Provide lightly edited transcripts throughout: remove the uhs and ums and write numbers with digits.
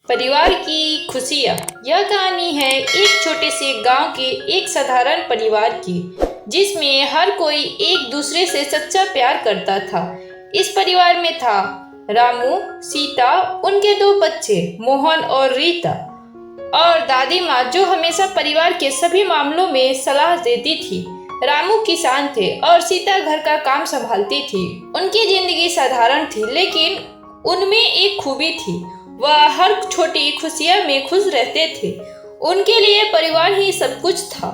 परिवार की खुशियाँ। यह कहानी है एक छोटे से गांव के एक साधारण परिवार की, जिसमें हर कोई एक दूसरे से सच्चा प्यार करता था। इस परिवार में था रामू, सीता, उनके दो बच्चे मोहन और रीता, और दादी माँ जो हमेशा परिवार के सभी मामलों में सलाह देती थी। रामू किसान थे और सीता घर का काम संभालती थी। उनकी जिंदगी साधारण थी, लेकिन उनमें एक खूबी थी, वह हर छोटी खुशियां में खुश रहते थे। उनके लिए परिवार ही सब कुछ था।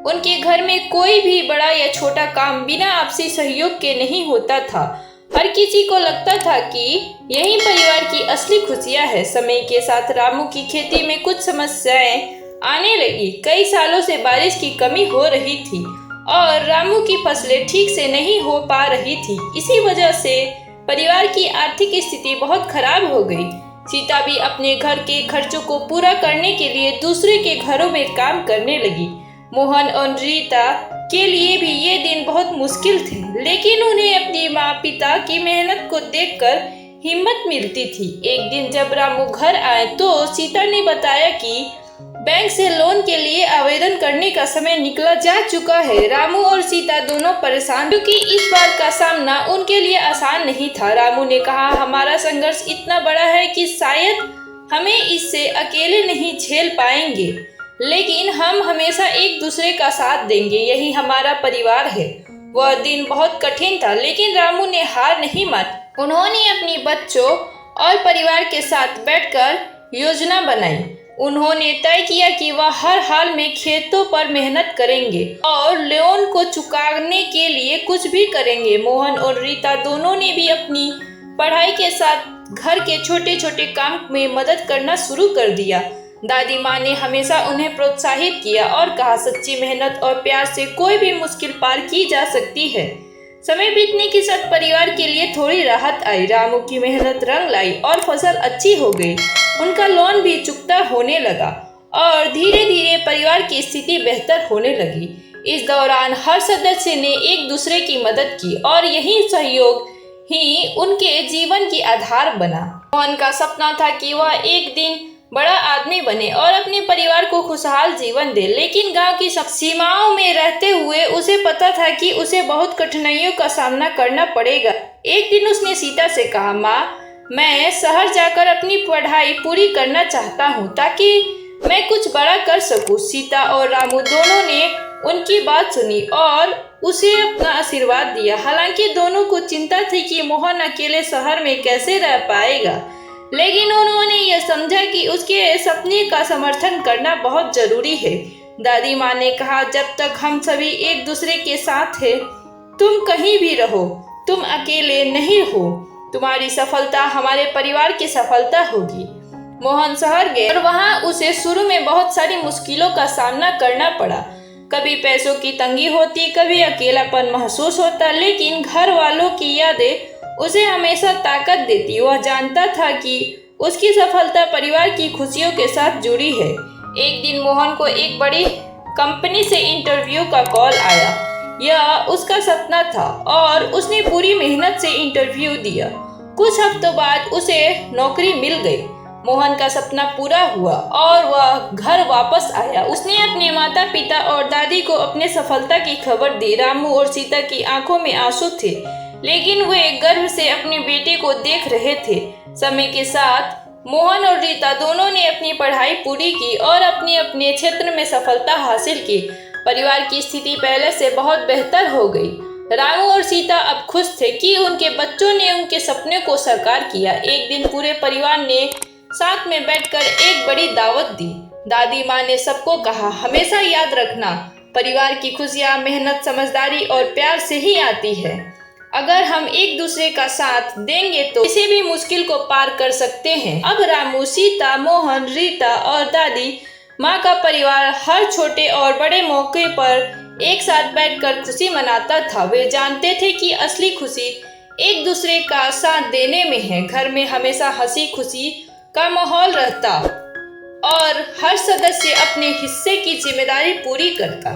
उनके घर में कोई भी बड़ा या छोटा काम बिना आपसी सहयोग के नहीं होता था। हर किसी को लगता था कि यही परिवार की असली खुशियां है। समय के साथ रामू की खेती में कुछ समस्याएं आने लगी। कई सालों से बारिश की कमी हो रही थी और रामू की फसलें ठीक से नहीं हो पा रही थी। इसी वजह से परिवार की आर्थिक स्थिति बहुत खराब हो गई। सीता भी अपने घर के खर्चों को पूरा करने के लिए दूसरे के घरों में काम करने लगी। मोहन और रीता के लिए भी ये दिन बहुत मुश्किल थे, लेकिन उन्हें अपनी माँ पिता की मेहनत को देखकर हिम्मत मिलती थी। एक दिन जब रामू घर आए तो सीता ने बताया कि बैंक से लोन के लिए आवेदन करने का समय निकला जा चुका है। रामू और सीता दोनों परेशान, क्योंकि इस बार का सामना उनके लिए आसान नहीं था। रामू ने कहा, हमारा संघर्ष इतना बड़ा है कि शायद हमें इससे अकेले नहीं झेल पाएंगे, लेकिन हम हमेशा एक दूसरे का साथ देंगे, यही हमारा परिवार है। वह दिन बहुत कठिन था, लेकिन रामू ने हार नहीं मानी। उन्होंने अपने बच्चों और परिवार के साथ बैठकर योजना बनाई। उन्होंने तय किया कि वह हर हाल में खेतों पर मेहनत करेंगे और लोन को चुकाने के लिए कुछ भी करेंगे। मोहन और रीता दोनों ने भी अपनी पढ़ाई के साथ घर के छोटे छोटे काम में मदद करना शुरू कर दिया। दादी माँ ने हमेशा उन्हें प्रोत्साहित किया और कहा, सच्ची मेहनत और प्यार से कोई भी मुश्किल पार की जा सकती है। समय बीतने के साथ परिवार के लिए थोड़ी राहत आई। रामू की मेहनत रंग लाई और फसल अच्छी हो गई। उनका लोन भी चुकता होने लगा और धीरे धीरे परिवार की स्थिति बेहतर होने लगी। इस दौरान हर सदस्य ने एक दूसरे की मदद की और यही सहयोग ही उनके जीवन की आधार बना। मोहन का सपना था कि वह एक दिन बड़ा आदमी बने और अपने परिवार को खुशहाल जीवन दे, लेकिन गांव की सीमाओं में रहते हुए उसे पता था कि उसे बहुत कठिनाइयों का सामना करना पड़ेगा। एक दिन उसने सीता से कहा, माँ, मैं शहर जाकर अपनी पढ़ाई पूरी करना चाहता हूँ ताकि मैं कुछ बड़ा कर सकूँ। सीता और रामू दोनों ने उनकी बात सुनी और उसे अपना आशीर्वाद दिया। हालांकि दोनों को चिंता थी कि मोहन अकेले शहर में कैसे रह पाएगा, लेकिन उन्होंने यह समझा कि उसके सपने का समर्थन करना बहुत जरूरी है। दादी माँ ने कहा, जब तक हम सभी एक दूसरे के साथ हैं, तुम कहीं भी रहो, तुम अकेले नहीं हो। तुम्हारी सफलता हमारे परिवार की सफलता होगी। मोहन शहर गए और वहाँ उसे शुरू में बहुत सारी मुश्किलों का सामना करना पड़ा। कभी पैसों की तंगी होती, कभी अकेलापन महसूस होता, लेकिन घर वालों की यादें उसे हमेशा ताकत देती। वह जानता था कि उसकी सफलता परिवार की खुशियों के साथ जुड़ी है। एक दिन मोहन को एक बड़ी कंपनी से इंटरव्यू का कॉल आया। यह उसका सपना था और उसने पूरी मेहनत से इंटरव्यू दिया। कुछ हफ्तों बाद उसे नौकरी मिल गई। मोहन का सपना पूरा हुआ और वह घर वापस आया। उसने अपने माता पिता और दादी को अपने सफलता की खबर दी। रामू और सीता की आंखों में आंसू थे, लेकिन वे गर्व से अपने बेटे को देख रहे थे। समय के साथ मोहन और रीता दोनों ने अपनी पढ़ाई पूरी की और अपने अपने क्षेत्र में सफलता हासिल की। परिवार की स्थिति पहले से बहुत बेहतर हो गई। रामू और सीता अब खुश थे कि उनके बच्चों ने उनके सपने को साकार किया। एक दिन पूरे परिवार ने साथ में बैठकर एक बड़ी दावत दी। दादी माँ ने सबको कहा, हमेशा याद रखना, परिवार की खुशियाँ मेहनत, समझदारी और प्यार से ही आती है। अगर हम एक दूसरे का साथ देंगे तो किसी भी मुश्किल को पार कर सकते हैं। अब रामू, सीता, मोहन, रीता और दादी माँ का परिवार हर छोटे और बड़े मौके पर एक साथ बैठकर खुशी मनाता था। वे जानते थे कि असली खुशी एक दूसरे का साथ देने में है। घर में हमेशा हंसी खुशी का माहौल रहता और हर सदस्य अपने हिस्से की जिम्मेदारी पूरी करता।